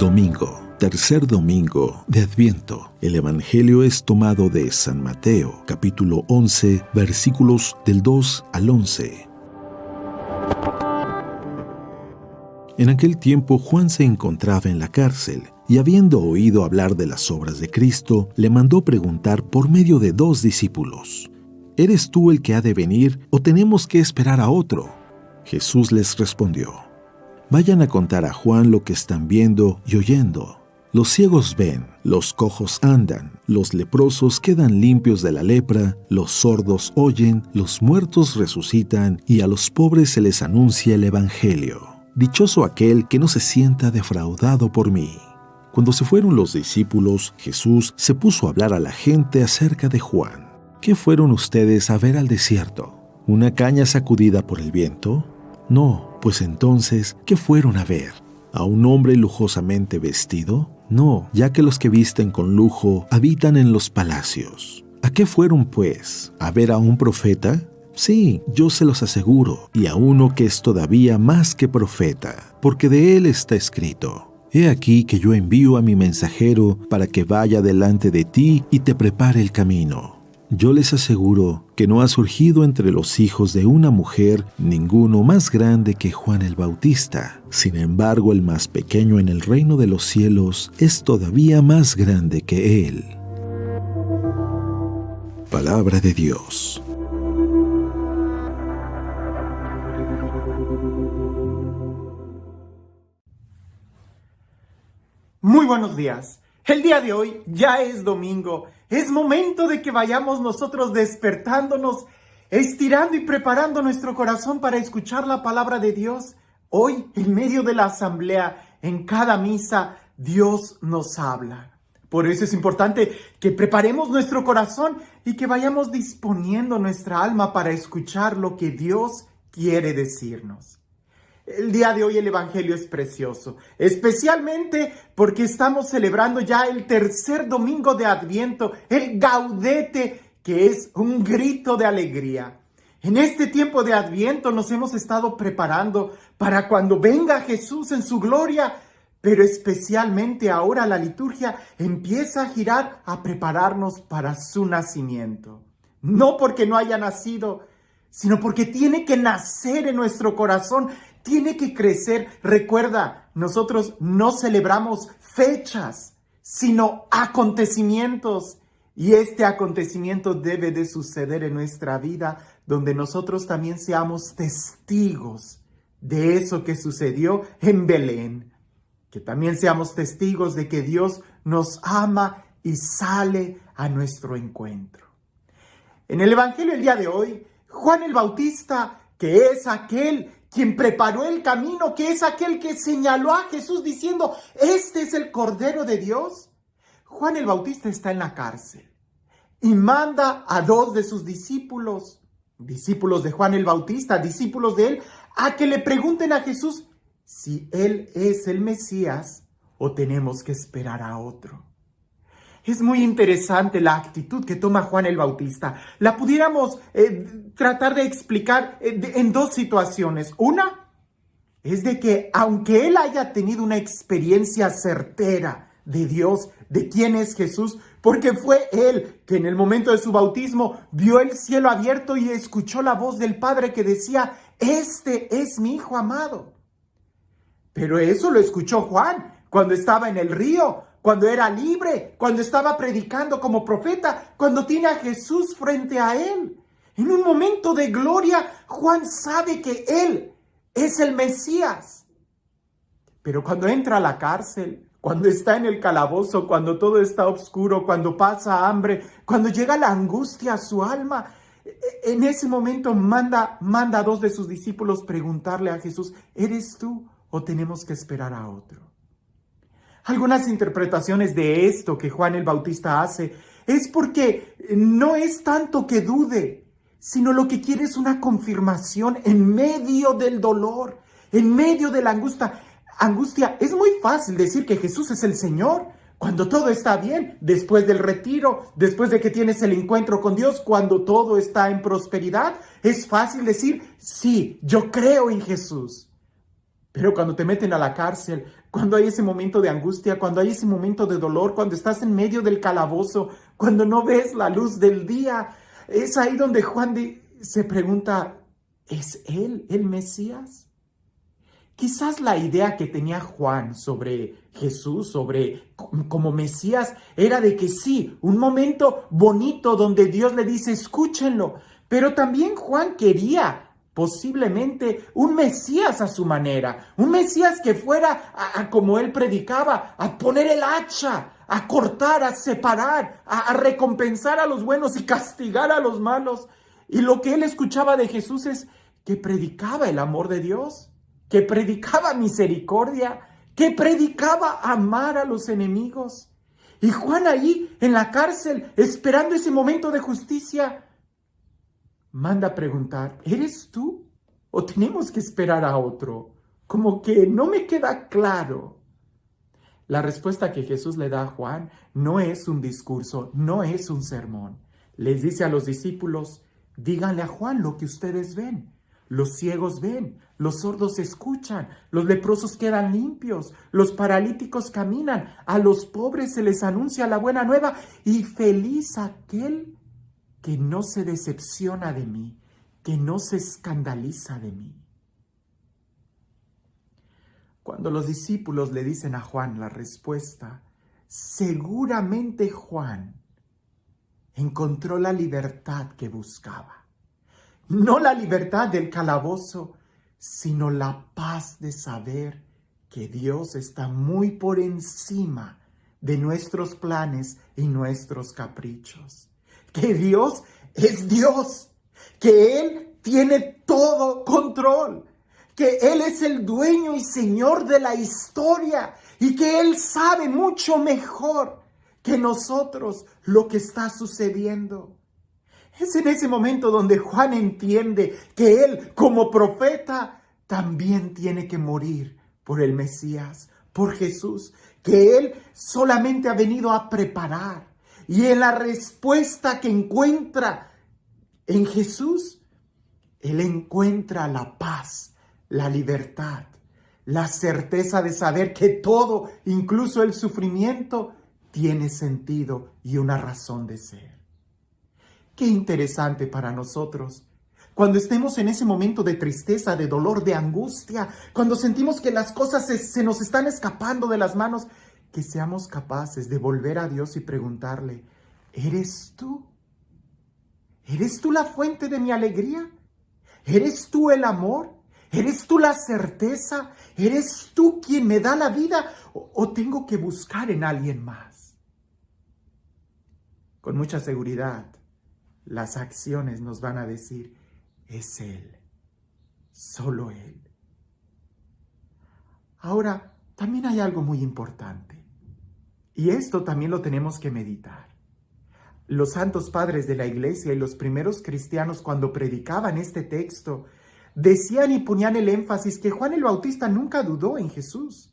Domingo, tercer domingo de Adviento. El Evangelio es tomado de San Mateo, capítulo 11, versículos del 2 al 11. En aquel tiempo Juan se encontraba en la cárcel y, habiendo oído hablar de las obras de Cristo, le mandó preguntar por medio de 2 discípulos: ¿Eres tú el que ha de venir o tenemos que esperar a otro? Jesús les respondió: Vayan a contar a Juan lo que están viendo y oyendo. Los ciegos ven, los cojos andan, los leprosos quedan limpios de la lepra, los sordos oyen, los muertos resucitan y a los pobres se les anuncia el Evangelio. Dichoso aquel que no se sienta defraudado por mí. Cuando se fueron los discípulos, Jesús se puso a hablar a la gente acerca de Juan. ¿Qué fueron ustedes a ver al desierto? ¿Una caña sacudida por el viento? No, pues entonces, ¿qué fueron a ver? ¿A un hombre lujosamente vestido? No, ya que los que visten con lujo habitan en los palacios. ¿A qué fueron, pues? ¿A ver a un profeta? Sí, yo se los aseguro, y a uno que es todavía más que profeta, porque de él está escrito: He aquí que yo envío a mi mensajero para que vaya delante de ti y te prepare el camino. Yo les aseguro que no ha surgido entre los hijos de una mujer ninguno más grande que Juan el Bautista. Sin embargo, el más pequeño en el reino de los cielos es todavía más grande que él. Palabra de Dios. Muy buenos días. El día de hoy ya es domingo. Es momento de que vayamos nosotros despertándonos, estirando y preparando nuestro corazón para escuchar la palabra de Dios. Hoy, en medio de la asamblea, en cada misa, Dios nos habla. Por eso es importante que preparemos nuestro corazón y que vayamos disponiendo nuestra alma para escuchar lo que Dios quiere decirnos. El día de hoy el Evangelio es precioso, especialmente porque estamos celebrando ya el tercer domingo de Adviento, el Gaudete, que es un grito de alegría. En este tiempo de Adviento nos hemos estado preparando para cuando venga Jesús en su gloria, pero especialmente ahora la liturgia empieza a girar a prepararnos para su nacimiento. No porque no haya nacido, sino porque tiene que nacer en nuestro corazón, tiene que crecer. Recuerda, nosotros no celebramos fechas, sino acontecimientos. Y este acontecimiento debe de suceder en nuestra vida, donde nosotros también seamos testigos de eso que sucedió en Belén. Que también seamos testigos de que Dios nos ama y sale a nuestro encuentro. En el Evangelio el día de hoy, Juan el Bautista, que es aquel quien preparó el camino, que es aquel que señaló a Jesús diciendo: este es el Cordero de Dios. Juan el Bautista está en la cárcel y manda a 2 de sus discípulos de Juan el Bautista, discípulos de él, a que le pregunten a Jesús si él es el Mesías o tenemos que esperar a otro. Es muy interesante la actitud que toma Juan el Bautista. La pudiéramos tratar de explicar en 2 situaciones. Una es de que aunque él haya tenido una experiencia certera de Dios, de quién es Jesús, porque fue él que en el momento de su bautismo vio el cielo abierto y escuchó la voz del Padre que decía: este es mi Hijo amado. Pero eso lo escuchó Juan cuando estaba en el río, cuando era libre, cuando estaba predicando como profeta, cuando tiene a Jesús frente a él. En un momento de gloria, Juan sabe que él es el Mesías. Pero cuando entra a la cárcel, cuando está en el calabozo, cuando todo está oscuro, cuando pasa hambre, cuando llega la angustia a su alma, en ese momento manda a 2 de sus discípulos preguntarle a Jesús: ¿eres tú o tenemos que esperar a otro? Algunas interpretaciones de esto que Juan el Bautista hace es porque no es tanto que dude, sino lo que quiere es una confirmación en medio del dolor, en medio de la angustia. Es muy fácil decir que Jesús es el Señor cuando todo está bien, después del retiro, después de que tienes el encuentro con Dios, cuando todo está en prosperidad. Es fácil decir: sí, yo creo en Jesús. Pero cuando te meten a la cárcel, cuando hay ese momento de angustia, cuando hay ese momento de dolor, cuando estás en medio del calabozo, cuando no ves la luz del día, es ahí donde Juan se pregunta, ¿es él el Mesías? Quizás la idea que tenía Juan sobre Jesús, como Mesías, era de que sí, un momento bonito donde Dios le dice, escúchenlo. Pero también Juan quería posiblemente un Mesías a su manera, un Mesías que fuera como él predicaba, a poner el hacha, a cortar, a separar, a recompensar a los buenos y castigar a los malos. Y lo que él escuchaba de Jesús es que predicaba el amor de Dios, que predicaba misericordia, que predicaba amar a los enemigos. Y Juan ahí en la cárcel, esperando ese momento de justicia, manda a preguntar, ¿eres tú? ¿O tenemos que esperar a otro? Como que no me queda claro. La respuesta que Jesús le da a Juan no es un discurso, no es un sermón. Les dice a los discípulos, díganle a Juan lo que ustedes ven. Los ciegos ven, los sordos escuchan, los leprosos quedan limpios, los paralíticos caminan, a los pobres se les anuncia la buena nueva y feliz aquel que no se decepciona de mí, que no se escandaliza de mí. Cuando los discípulos le dicen a Juan la respuesta, seguramente Juan encontró la libertad que buscaba. No la libertad del calabozo, sino la paz de saber que Dios está muy por encima de nuestros planes y nuestros caprichos. Que Dios es Dios, que Él tiene todo control, que Él es el dueño y señor de la historia y que Él sabe mucho mejor que nosotros lo que está sucediendo. Es en ese momento donde Juan entiende que él, como profeta, también tiene que morir por el Mesías, por Jesús, que él solamente ha venido a preparar. Y en la respuesta que encuentra en Jesús, él encuentra la paz, la libertad, la certeza de saber que todo, incluso el sufrimiento, tiene sentido y una razón de ser. Qué interesante para nosotros. Cuando estemos en ese momento de tristeza, de dolor, de angustia, cuando sentimos que las cosas se nos están escapando de las manos, que seamos capaces de volver a Dios y preguntarle, ¿eres tú? ¿Eres tú la fuente de mi alegría? ¿Eres tú el amor? ¿Eres tú la certeza? ¿Eres tú quien me da la vida? ¿O tengo que buscar en alguien más? Con mucha seguridad, las acciones nos van a decir, es Él, solo Él. Ahora, también hay algo muy importante, y esto también lo tenemos que meditar. Los santos padres de la iglesia y los primeros cristianos, cuando predicaban este texto, decían y ponían el énfasis que Juan el Bautista nunca dudó en Jesús,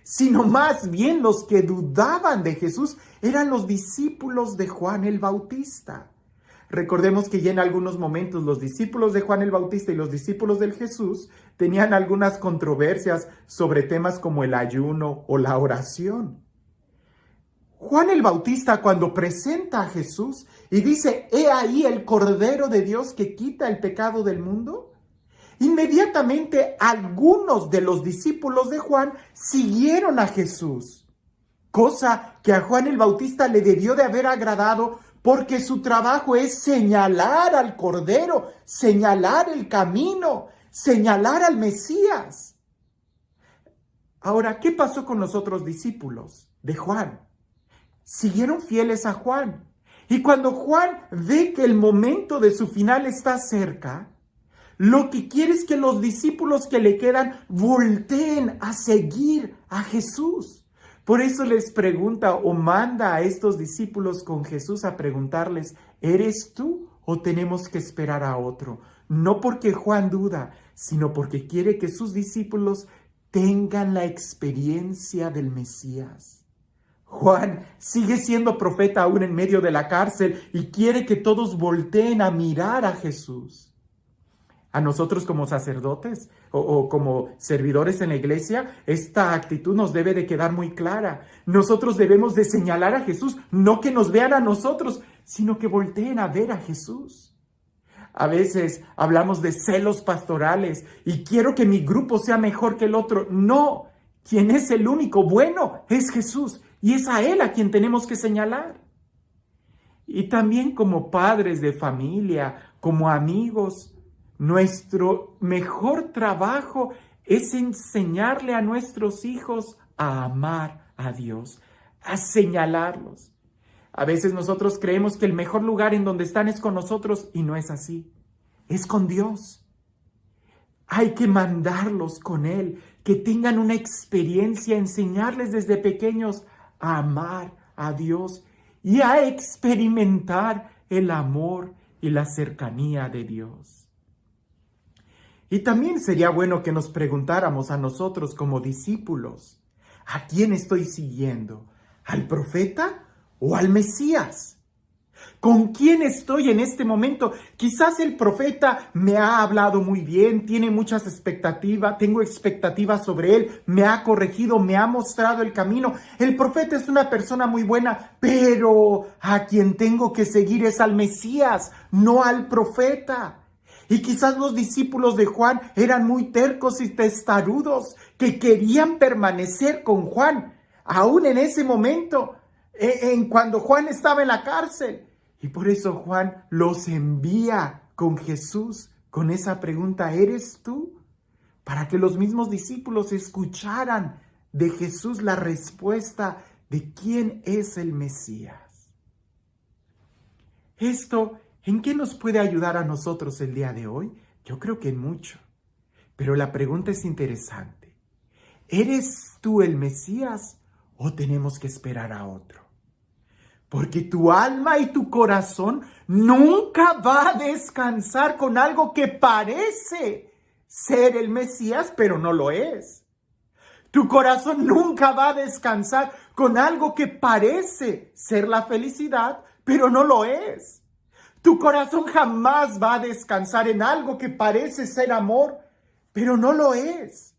sino más bien los que dudaban de Jesús eran los discípulos de Juan el Bautista. Recordemos que ya en algunos momentos los discípulos de Juan el Bautista y los discípulos del Jesús tenían algunas controversias sobre temas como el ayuno o la oración. Juan el Bautista, cuando presenta a Jesús y dice, he ahí el Cordero de Dios que quita el pecado del mundo, inmediatamente algunos de los discípulos de Juan siguieron a Jesús, cosa que a Juan el Bautista le debió de haber agradado, porque su trabajo es señalar al Cordero, señalar el camino, señalar al Mesías. Ahora, ¿qué pasó con los otros discípulos de Juan? Siguieron fieles a Juan. Y cuando Juan ve que el momento de su final está cerca, lo que quiere es que los discípulos que le quedan volteen a seguir a Jesús. Por eso les pregunta o manda a estos discípulos con Jesús a preguntarles, ¿eres tú o tenemos que esperar a otro? No porque Juan duda, sino porque quiere que sus discípulos tengan la experiencia del Mesías. Juan sigue siendo profeta aún en medio de la cárcel y quiere que todos volteen a mirar a Jesús. A nosotros como sacerdotes o como servidores en la iglesia, esta actitud nos debe de quedar muy clara. Nosotros debemos de señalar a Jesús, no que nos vean a nosotros, sino que volteen a ver a Jesús. A veces hablamos de celos pastorales y quiero que mi grupo sea mejor que el otro. No, quien es el único bueno es Jesús y es a Él a quien tenemos que señalar. Y también como padres de familia, como amigos, nuestro mejor trabajo es enseñarle a nuestros hijos a amar a Dios, a señalarlos. A veces nosotros creemos que el mejor lugar en donde están es con nosotros y no es así. Es con Dios. Hay que mandarlos con Él, que tengan una experiencia, enseñarles desde pequeños a amar a Dios y a experimentar el amor y la cercanía de Dios. Y también sería bueno que nos preguntáramos a nosotros como discípulos, ¿a quién estoy siguiendo? ¿Al profeta o al Mesías? ¿Con quién estoy en este momento? Quizás el profeta me ha hablado muy bien, tiene muchas expectativas, tengo expectativas sobre él, me ha corregido, me ha mostrado el camino. El profeta es una persona muy buena, pero a quien tengo que seguir es al Mesías, no al profeta. Y quizás los discípulos de Juan eran muy tercos y testarudos, que querían permanecer con Juan, aún en ese momento, cuando Juan estaba en la cárcel. Y por eso Juan los envía con Jesús, con esa pregunta, ¿eres tú? Para que los mismos discípulos escucharan de Jesús la respuesta de quién es el Mesías. Esto, ¿en qué nos puede ayudar a nosotros el día de hoy? Yo creo que en mucho. Pero la pregunta es interesante. ¿Eres tú el Mesías o tenemos que esperar a otro? Porque tu alma y tu corazón nunca va a descansar con algo que parece ser el Mesías, pero no lo es. Tu corazón nunca va a descansar con algo que parece ser la felicidad, pero no lo es. Tu corazón jamás va a descansar en algo que parece ser amor, pero no lo es.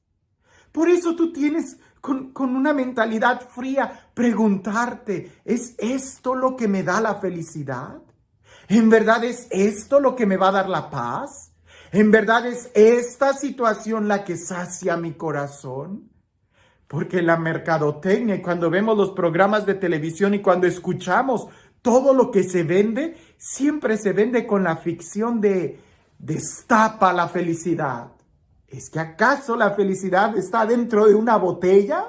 Por eso tú tienes con una mentalidad fría preguntarte, ¿es esto lo que me da la felicidad? ¿En verdad es esto lo que me va a dar la paz? ¿En verdad es esta situación la que sacia mi corazón? Porque la mercadotecnia y cuando vemos los programas de televisión y cuando escuchamos todo lo que se vende, siempre se vende con la ficción de destapa la felicidad. ¿Es que acaso la felicidad está dentro de una botella?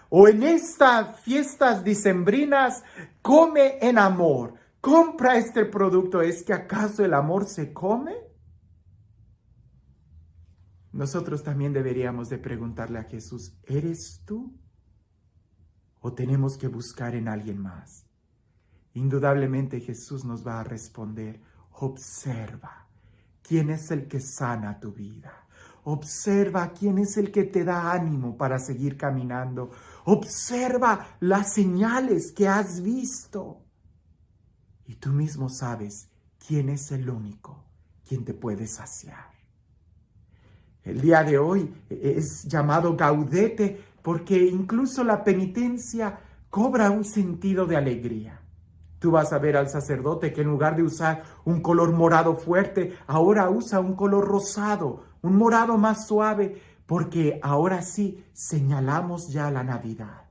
¿O en estas fiestas dicembrinas come en amor? Compra este producto. ¿Es que acaso el amor se come? Nosotros también deberíamos de preguntarle a Jesús, ¿eres tú? ¿O tenemos que buscar en alguien más? Indudablemente Jesús nos va a responder, observa quién es el que sana tu vida. Observa quién es el que te da ánimo para seguir caminando. Observa las señales que has visto. Y tú mismo sabes quién es el único quien te puede saciar. El día de hoy es llamado Gaudete porque incluso la penitencia cobra un sentido de alegría. Tú vas a ver al sacerdote que en lugar de usar un color morado fuerte, ahora usa un color rosado, un morado más suave, porque ahora sí señalamos ya la Navidad.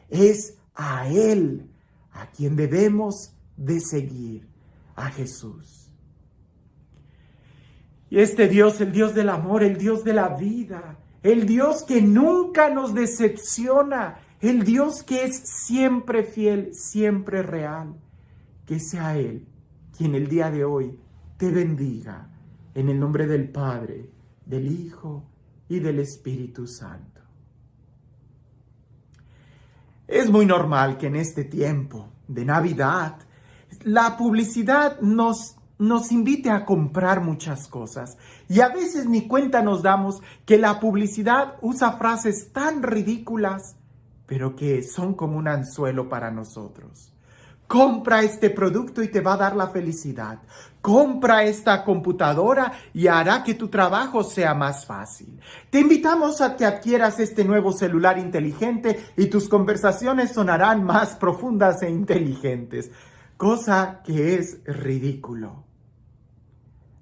Es a Él a quien debemos de seguir, a Jesús. Y este Dios, el Dios del amor, el Dios de la vida, el Dios que nunca nos decepciona, el Dios que es siempre fiel, siempre real, que sea Él quien el día de hoy te bendiga en el nombre del Padre, del Hijo y del Espíritu Santo. Es muy normal que en este tiempo de Navidad la publicidad nos invite a comprar muchas cosas y a veces ni cuenta nos damos que la publicidad usa frases tan ridículas, pero que son como un anzuelo para nosotros. Compra este producto y te va a dar la felicidad. Compra esta computadora y hará que tu trabajo sea más fácil. Te invitamos a que adquieras este nuevo celular inteligente y tus conversaciones sonarán más profundas e inteligentes, cosa que es ridículo.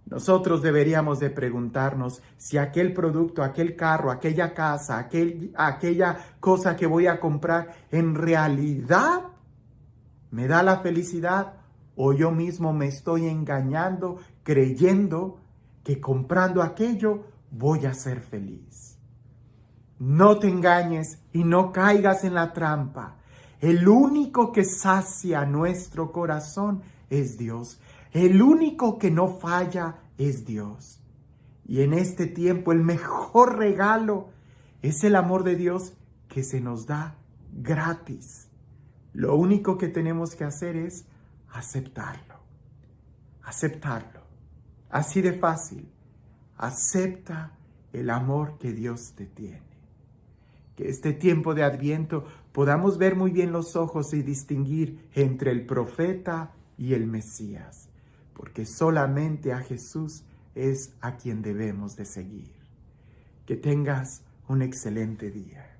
Nosotros deberíamos de preguntarnos si aquel producto, aquel carro, aquella casa, aquella cosa que voy a comprar en realidad me da la felicidad o yo mismo me estoy engañando creyendo que comprando aquello voy a ser feliz. No te engañes y no caigas en la trampa. El único que sacia nuestro corazón es Dios. El único que no falla es Dios. Y en este tiempo el mejor regalo es el amor de Dios que se nos da gratis. Lo único que tenemos que hacer es aceptarlo. Aceptarlo. Así de fácil. Acepta el amor que Dios te tiene. Que este tiempo de Adviento podamos ver muy bien los ojos y distinguir entre el profeta y el Mesías. Porque solamente a Jesús es a quien debemos de seguir. Que tengas un excelente día.